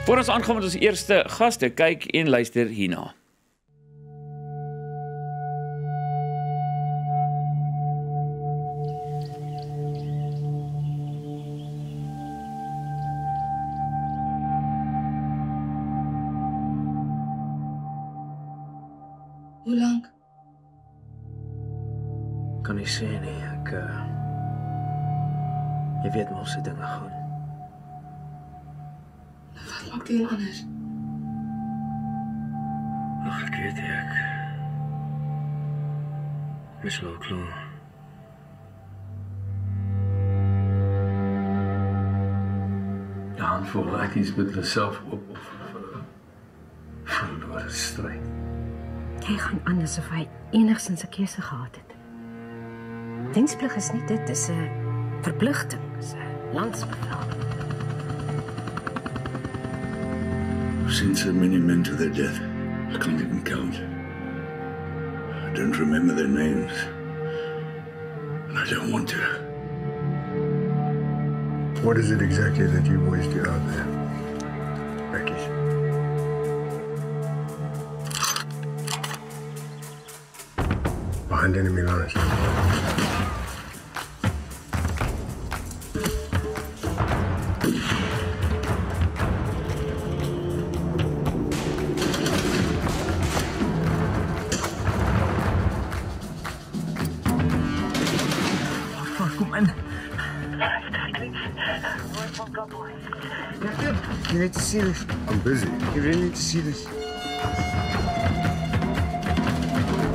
Voor ons aangaan met ons eerste gaste, kyk en luister hierna. Hoe lank? Kan nie sê nie, jy weet mos hoe dinge gaan. Wat maak dit anders? Ag, ek weet nie, is wel klaar. Ja, en voel ek iets met myself op of verloor stryd. Hy gaan aan asof hy enigstens 'n keuse gehad het. Diensplig is nie dit, dis 'n verpligting, dis 'n landsbevel. I've seen so many men to their death. I can't even count. I don't remember their names. And I don't want to. What is it exactly that you boys do out there? Becky? Behind enemy lines. Kom in. You need to see this. I'm busy. You really need to see this.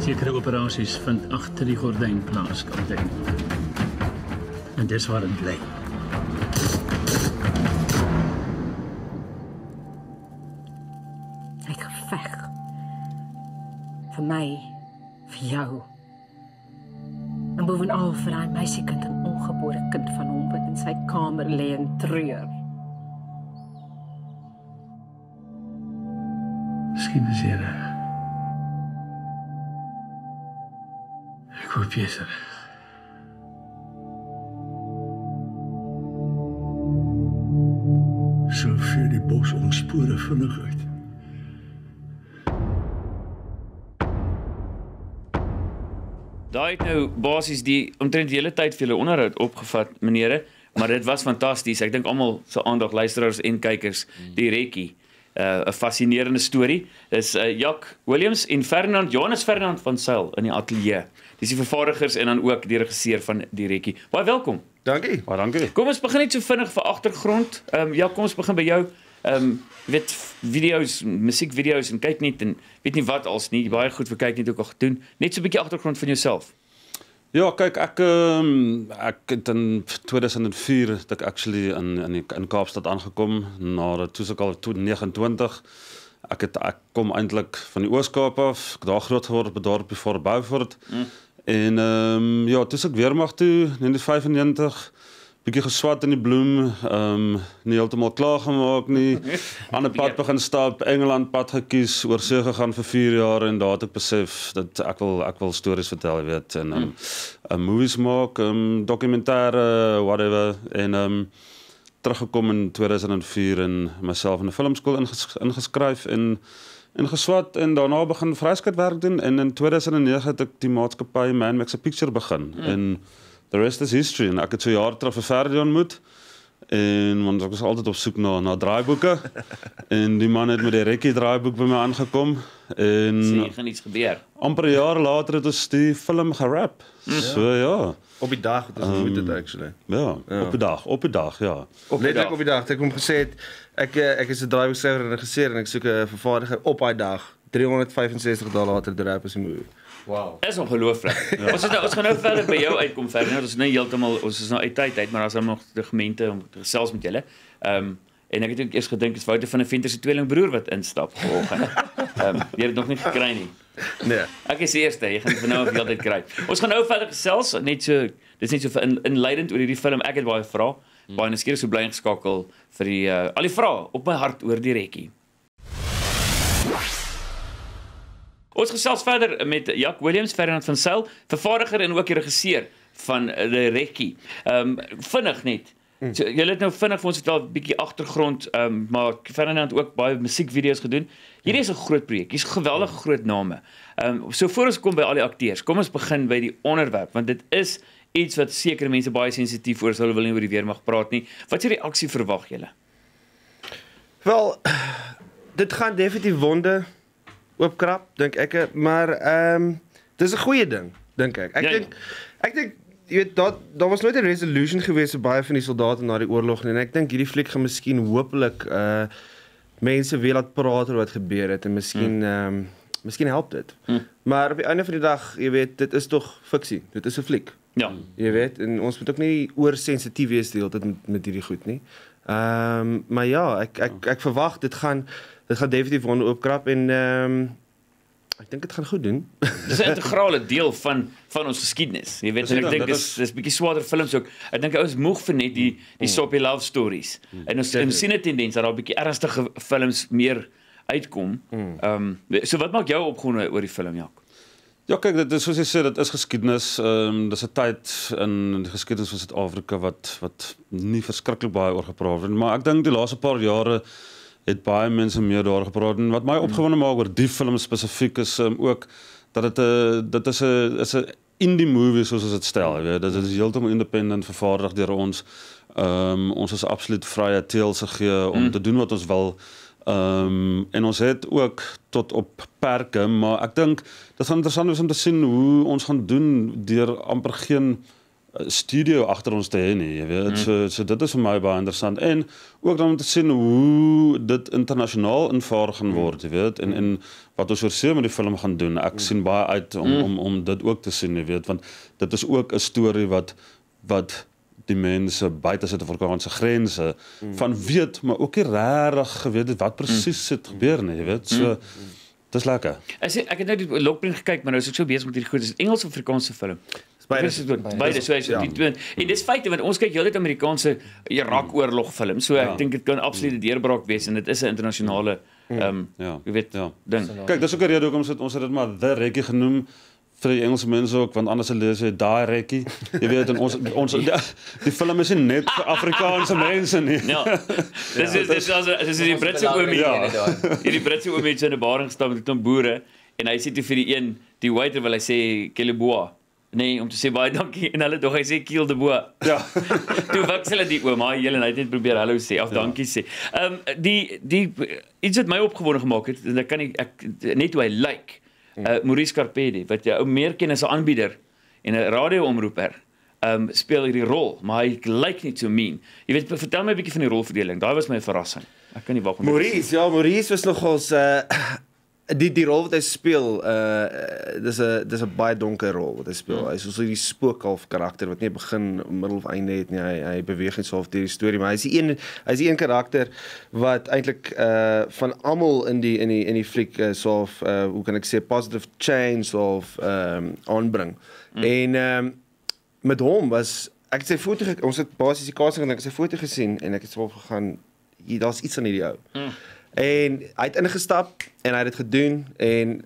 Sekere operasies vind agter die gordyn plaas, kaptein. En dis waar dit bly. Hy geveg. Vir my, vir jou. En bovenal vir daai meisiekind en ongebore kind van hom wat in sy kamer lê en treur. Miskien is jy reg. Ek hoop jy is reg. So vee die bos ons spore vinnig uit. Daai het nou basies die omtrent die hele tyd vir julle onderhoud opgevat, menere, maar dit was fantasties. Ek dink almal se aandag, luisteraars en kykers, die rekkie. 'n fascinerende storie. Dis Jack Williams en Johannes Ferdinand van Zyl in die ateljee. Dis die vervaardigers en dan ook die regisseur van die rekkie. Baie welkom. Dankie. Baie dankie. Kom ons begin net so vinnig vir agtergrond. Ja, kom ons begin by jou. Weet video's, musiekvideo's en kyk net en weet nie wat als nie. Baie goed vir kyk net ook al gedoen. Net so 'n bietjie agtergrond van jouself. Ja, kyk, ek het in 2004 het ek actually in Kaapstad aangekom, nadat toe ek al 29. Ek kom eintlik van die Oos-Kaap af, ek daar groot geword op 'n dorpie voor Beaufort. En ja, toe ek weermag toe, 1995, bietjie geswat in die bloem, nie heeltemal klaar gemaak nie, aan 'n pad begin stap, Engeland pad gekies, oor see gegaan vir 4 jaar en daar het ek besef dat ek wil stories vertel, jy weet, en movies maak, dokumentêre, whatever, en teruggekom in 2004 en myself in 'n filmskool ingeskryf en geswat en daarna begin vryskutwerk doen en in 2009 het ek die maatskappy Man Makes a Picture begin en the rest is history. En ek het so jaar terug vir Ferdi ontmoet. En want ek was altyd op soek na draaiboeke. En die man het met die rekkie draaiboek by my aangekom. En Sien, gaan iets gebeur. amper 'n jaar later het ons die film gerap. So ja. Op die dag het ons ontmoet het actually. Ja, op die dag, ja. Letterlik op die dag. Ek het hom gesê ek is 'n draaiboekskrywer en regisseur en ek soek 'n vervaardiger op daai dag. $365 later die rap is 'n movie. Wow. Is ongelooflik. Ons gaan nou verder by jou uitkom verder. Ons is nou heeltemal ons is nou uit tyd uit, maar ons het nog dokumente om te gesels met julle. En ek het ook eers gedink is Wouter van der Venter se tweelingbroer wat instap vanoggend. Jy het dit nog nie gekry nie. Nee. Ek is die eerste, jy gaan vanaf die altyd kry. Ons gaan nou verder gesels, net so dis net so inleidend oor hierdie film. Ek het baie vrae, baie nuuskierig, so bly ingeskakel vir die al die vrae op my hart oor die rekkie. Ons gesels verder met Jack Williams, Ferdinand van Zyl, vervaardiger en ook die regisseur van die rekkie. Vinnig net, So, julle het nou vinnig vir ons vertel 'n bietjie agtergrond, maar Ferdinand ook baie musiekvideo's gedoen. Hierdie is 'n groot projek. Hier's geweldige groot name. So voor ons kom by al die akteurs, kom ons begin by die onderwerp, want dit is iets wat sekere mense baie sensitief oor is, hulle wil nie oor die weermag praat nie. Wat 'n reaksie verwag julle? Wel, dit gaan definitief wonde oopkrap, dink ek, maar dis 'n goeie ding, dink ek. Ek dink jy weet daar was nooit 'n resolution gewees vir baie van die soldate na die oorlog nie, en ek dink hierdie fliek gaan miskien hopelik mense weer laat praat oor wat gebeur het en miskien help dit. Maar op die einde van die dag, jy weet, dit is tog fiksie. Dit is 'n fliek. Ja. Jy weet, en ons moet ook nie oorsensitief wees die hele tyd met hierdie goed nie. Maar ja, ek verwag dit gaan definitief wonde oopkrap en ek dink dit gaan goed doen. Dis 'n integrale deel van ons geskiedenis. Jy weet, en ek dink dis bietjie swaarder films ook. Ek dink ouens moeg vir net die soppy love stories. En ons sien 'n tendens dat daar bietjie ernstige films meer uitkom. So wat maak jou opgewonde oor die film, Jak? Ja, kyk, dit is soos jy sê, dit is geskiedenis. Dis 'n tyd in die geskiedenis van Suid-Afrika wat nie verskriklik baie oor gepraat word, maar ek dink die laaste paar jare het baie mense meer daar gepraat. En wat my opgewonde maak oor die film spesifiek is ook dat dit is 'n indie movie soos ons dit stel, jy weet. Dit is heeltemal independent vervaardig deur ons. Ons is absoluut vrye teels gegee om te doen wat ons wil. En ons het ook tot op perke, maar ek dink dit gaan interessant wees om te sien hoe ons gaan doen deur amper geen studio agter ons te hê nie, jy weet. So dit is vir my baie interessant en ook dan om te sien hoe dit internasionaal invaar gaan word, jy weet, en wat ons oorsee met die film gaan doen. Ek sien baie uit om dit ook te sien, jy weet, want dit is ook 'n storie wat die mense buite Suid-Afrikaanse grense van weet, maar ook nie regtig geweet het wat presies het gebeur nie, jy weet. So dis lekker. Ek het nou die Lokprint gekyk, maar nou is ek so besig met hierdie goed. Dis 'n Engels of Afrikaanse film. Beide so en dis feite want ons kyk heeltyd Amerikaanse Irak-oorlog film. So ek dink dit kan absoluut 'n deurbraak wees en dit is 'n internasionale jy weet ding. Kyk, dis ook 'n rede hoekom ons het dit maar The Rekkie genoem vir die Engelse mense ook, want anders lees jy daai Rekkie. Jy weet, en ons die film is nie net vir Afrikaanse mense nie. Ja. Dis die Britse oomie. Hierdie Britse oomie het in 'n bar gestaan met 'n boere en hy sê toe vir die een, die waiter wil hy sê Keleboa. Nee, om te sê baie dankie en hulle dog hy sê Kiel de Boa. Ja. Toe waks hulle die oom, hy het net probeer hallo sê of dankie sê. Die iets wat my opgewonde gemaak het, en ek kan nie net hoe hy lyk. Maurice Carpedi, wat jy ou meer ken as 'n aanbieder en 'n radioomroeper, speel hierdie rol, maar hy lyk net so mean. Jy weet, vertel my 'n bietjie van die rolverdeling. Daai was my verrassing. Ek kan nie wag om Maurice was nogals die rol wat hy speel, dis 'n baie donker rol wat hy speel. Hy is soos hierdie spookhalf karakter wat nie begin, middel of einde het nie. Hy beweeg net so half deur die storie, maar hy is die een karakter wat eintlik van almal in die fliek hoe kan ek sê positive change of aanbring. En met hom was ek het sy foto ons het basies die casting en ek het sy foto gesien en ek het so gegaan, daar's iets aan hierdie ou. En hy het ingestap en hy het dit gedoen en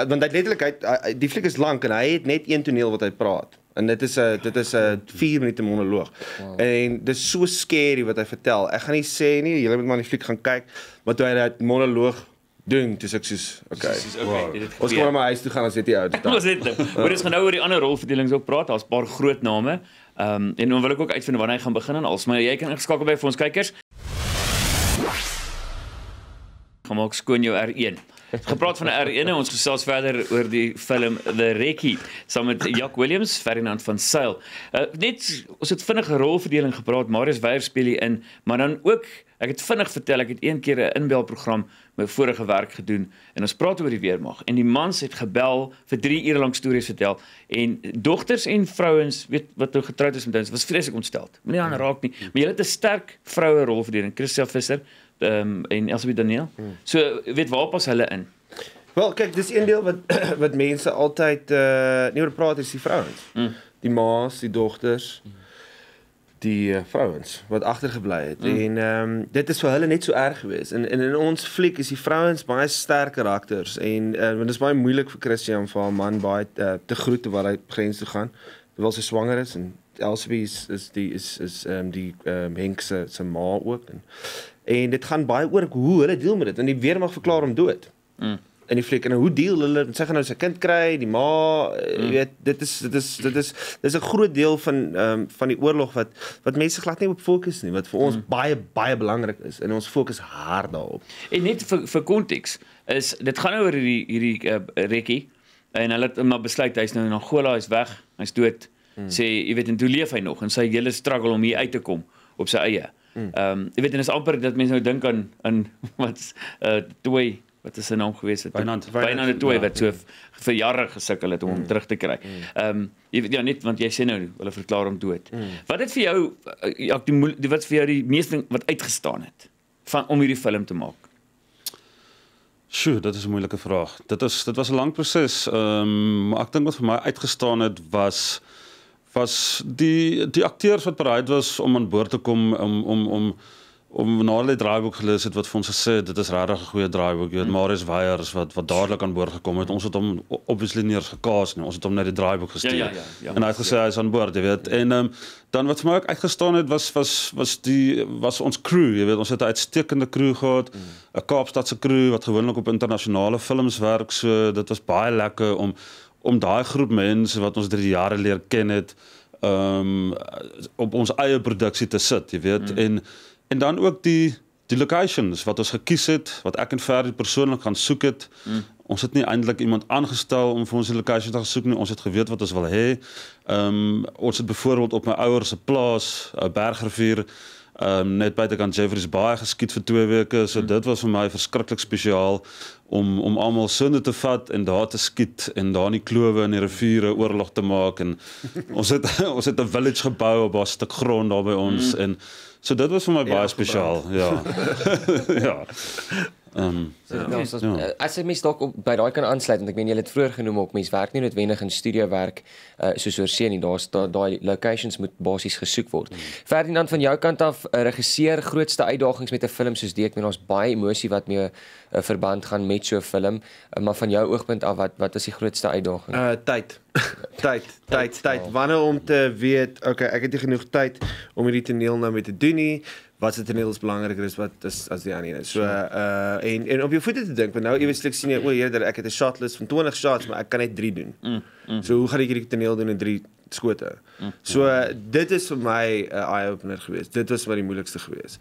want hy het letterlik die fliek is lank en hy het net een toneel wat hy praat. En dit is 'n 4 minute monoloog. En dit is so scary wat hy vertel. Ek gaan nie sê nie, julle moet maar die fliek gaan kyk, maar toe hy dat monoloog doen, dis ek soos okay. Ons kan maar my huis toe gaan as dit die ou dit. Ons het maar ons gaan nou oor die ander rolverdelings ook praat. Daar's 'n paar groot name. En dan wil ek ook uitvind wanneer hy gaan begin en als maar jy kan ingeskakel by vir ons kykers. Gemaak skoon jou R1. Gepraat van 'n R1 en ons gesels verder oor die film The Rekkie saam met Jak Williams, Ferdinand van Sail. Net ons het vinnige rolverdeling gepraat. Marius Weyer speel hier in, maar dan ook ek het vinnig vertel, ek het een keer 'n inbelprogram met vorige werk gedoen en ons praat oor die weermag en die mans het gebel vir 3 ure lank stories vertel en dogters en vrouens weet wat nou getroud is met ons was vreeslik ontsteld. Moenie aan raak nie, maar jy het 'n sterk vroue rolverdeling. Christel Visser en Elsabeth Daniel. So weet waar pas hulle in? Wel, kyk, dis een deel wat mense altyd nie oor praat is die vrouens. Die ma's, die dogters, die vrouens wat agtergebly het. En dit is vir hulle net so erg geweest. En in ons fliek is die vrouens baie sterk karakters en want dit is baie moeilik vir Christian vir haar man baie te groet waar hy grens toe gaan terwyl sy swanger is en Elsie is die Henk se ma ook en dit gaan baie oor hoe hulle deel met dit en die weermag verklaar hom dood. In die fliek en hoe deel hulle met sy gaan nou sy kind kry, die ma, jy weet, dit is 'n groot deel van die oorlog wat mense glad nie op fokus nie, wat vir ons baie belangrik is en ons fokus hard daarop. En net vir konteks is dit gaan nou oor hierdie Rekkie en hulle het maar besluit hy's nou in Angola, hy's weg, hy's dood. Sê jy weet en toe leef hy nog en sy hele struggle om hier uit te kom op sy eie. Jy weet en is amper dat mense nou dink aan wat Toy wat is sy naam gewees het? Wynand Toy wat so vir jare gesukkel het om hom terug te kry. Jy weet ja net want jy sê nou hulle verklaar hom dood. Wat het vir jou wat vir jou die meeste wat uitgestaan het om hierdie film te maak? Sjoe, dit is 'n moeilike vraag. Dit was 'n lang proses. Maar ek dink wat vir my uitgestaan het was die akteurs wat bereid was om aan boord te kom om na hulle draaiboek gelees het wat vir ons gesê het, dit is regtig 'n goeie draaiboek. Jy weet Marius Weyers wat dadelik aan boord gekom het. Ons het hom obviously nie eens gekaas nie. Ons het hom net die draaiboek gestuur. Ja. En hy het gesê hy is aan boord, jy weet. En dan wat vir my ook uitgestaan het was ons crew, jy weet. Ons het 'n uitstekende crew gehad. 'n Kaapstadse crew wat gewoonlik op internasionale films werk. So dit was baie lekker om daai groep mense wat ons deur die jare leer ken het, op ons eie produksie te sit, jy weet. En dan ook die locations wat ons gekies het, wat ek en Ferdi persoonlik gaan soek het. Ons het nie eintlik iemand aangestel om vir ons die locations te gaan soek nie. Ons het geweet wat ons wil hê. Ons het byvoorbeeld op my ouers se plaas, Bergrivier, net buitekant Jeffreys Bay geskiet vir 2 weke. So dit was vir my verskriklik spesiaal om almal sinne te vat en daar te skiet en daar in die klowe en die riviere oorlog te maak en ons het 'n village gebou op 'n stuk grond daar by ons en so dit was vir my baie spesiaal. Ja. Ja. As jy mens dalk by daai kan aansluit want ek meen jy het vroeër genoem op mens werk nie noodwendig in studio werk soos oorsee nie. Daar's daai locations moet basies gesoek word. Ferdinand van jou kant af, regisseur grootste uitdagings met 'n film soos die, ek meen ons baie emosie wat mee verband gaan met so 'n film, maar van jou oogpunt af wat is die grootste uitdaging? Tyd. Wanneer om te weet, okay, ek het nie genoeg tyd om hierdie toneel nou mee te doen nie. Wat se toneel is belangriker is wat is as die ander. So en op jou voete te dink, want nou eweslik sien jy o, eerder ek het 'n shot list van 20 shots, maar ek kan net 3 doen. So hoe gaan ek hierdie toneel doen in 3 skote? So dit is vir my 'n eye-opener geweest. Dit was wat die moeilikste geweest.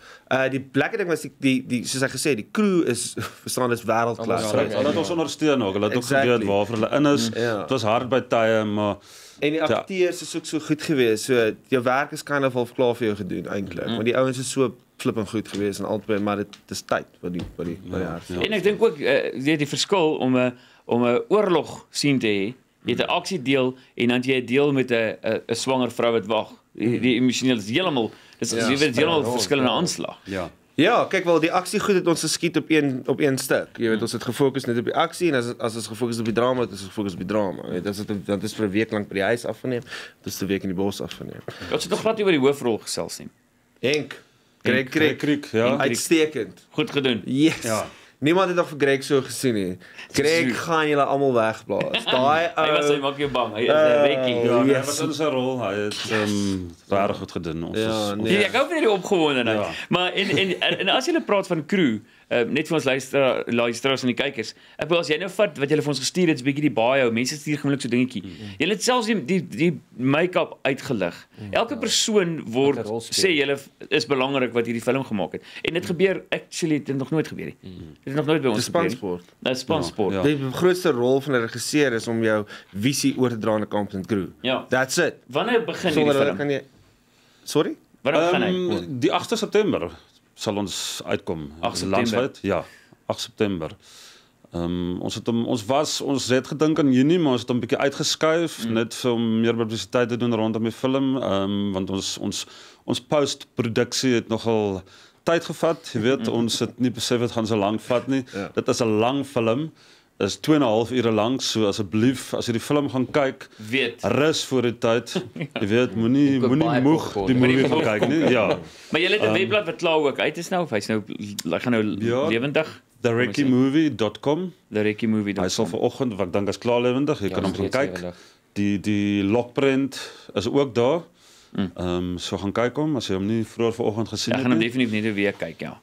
Die lekker ding was die soos ek gesê, die crew is verstaan is wêreldklas. Hulle het ons ondersteun ook. Hulle het ook geweet waarvoor hulle in is. Dit was hard by tye, maar en die akteurs is ook so goed geweest. So jou werk is kind of al klaar vir jou gedoen eintlik. Want die ouens is so flippend goed geweest en albei, maar dit is tyd wat die hart. En ek dink ook die verskil om 'n oorlog sien te hê. Jy het 'n aksiedeel en dan jy 'n deel met 'n swanger vrou wat wag. Die emosioneel is heeltemal verskillende aanslag. Ja, kyk wel, die aksie goed het ons geskiet op een stuk. Jy weet, ons het gefokus net op die aksie en as ons gefokus op die drama, het ons gefokus op die drama. Jy weet, dat is vir 'n week lank by die huis afgeneem, dit is 'n week in die bos afgeneem. Ons het nog glad nie oor die hoofrol gesels nie. Henk, Greg, ja. Uitstekend. Goed gedoen. Yes. Ja. Niemand het nog vir Greg so gesien nie. Greg gaan julle almal wegblaas. Daai hy was hy maak jou bang. Hy is 'n Rekkie. Ja, hy was in sy rol. Hy het regtig goed gedoen. Ons ek hou van die opgewondenheid. Maar en as jy praat van crew, net vir ons luisteraars en die kykers. Ek wil as jy nou vat wat jy vir ons gestuur het, 'n bietjie die bio, mense stuur gewoonlik so dingetjie. Jy het selfs die make-up uitgelig. Elke persoon sê jy is belangrik wat hierdie film gemaak het. En dit gebeur actually dit nog nooit gebeur nie. Dit is nog nooit by ons gebeur. Dit is spansport. Die grootste rol van 'n regisseur is om jou visie oor te dra aan 'n cast and crew. That's it. Wanneer begin hierdie film? Sorry? Wanneer begin hy? Die 8 September sal ons uitkom. 8 September. Ja, 8 September. Ons het gedink aan Junie, maar ons het hom 'n bietjie uitgeskuif net vir om meer publisiteit te doen rondom die film, want ons post-produksie het nogal tyd gevat, jy weet, ons het nie besef dit gaan so lank vat nie. Dit is 'n lang film. Dit is 2,5 ure lank, so asseblief as jy die film gaan kyk, rus voor die tyd. Jy weet, moenie moeg die movie gaan kyk nie. Ja. Maar jy het 'n webblad wat klaar ook uit is nou, of hy gaan nou lewendig. TheRekkieMovie.com. TheRekkieMovie.com. Hy sal vanoggend, wat ek dink is klaar lewendig. Jy kan hom gaan kyk. Die lockprint is ook daar. So gaan kyk hom as jy hom nie vroeër vanoggend gesien Ek het gaan hom nie. definitief net weer kyk, ja.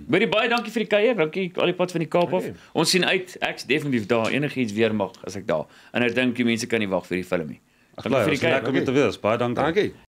Baie baie dankie vir die kuier, dankie al die pad van die Kaap af. Ons sien uit, ek's definitief daar, enigiets weer mag as ek daar. En ek dink die mense kan nie wag vir die film nie. Ag, lekker om te wees. Baie dankie. Dankie.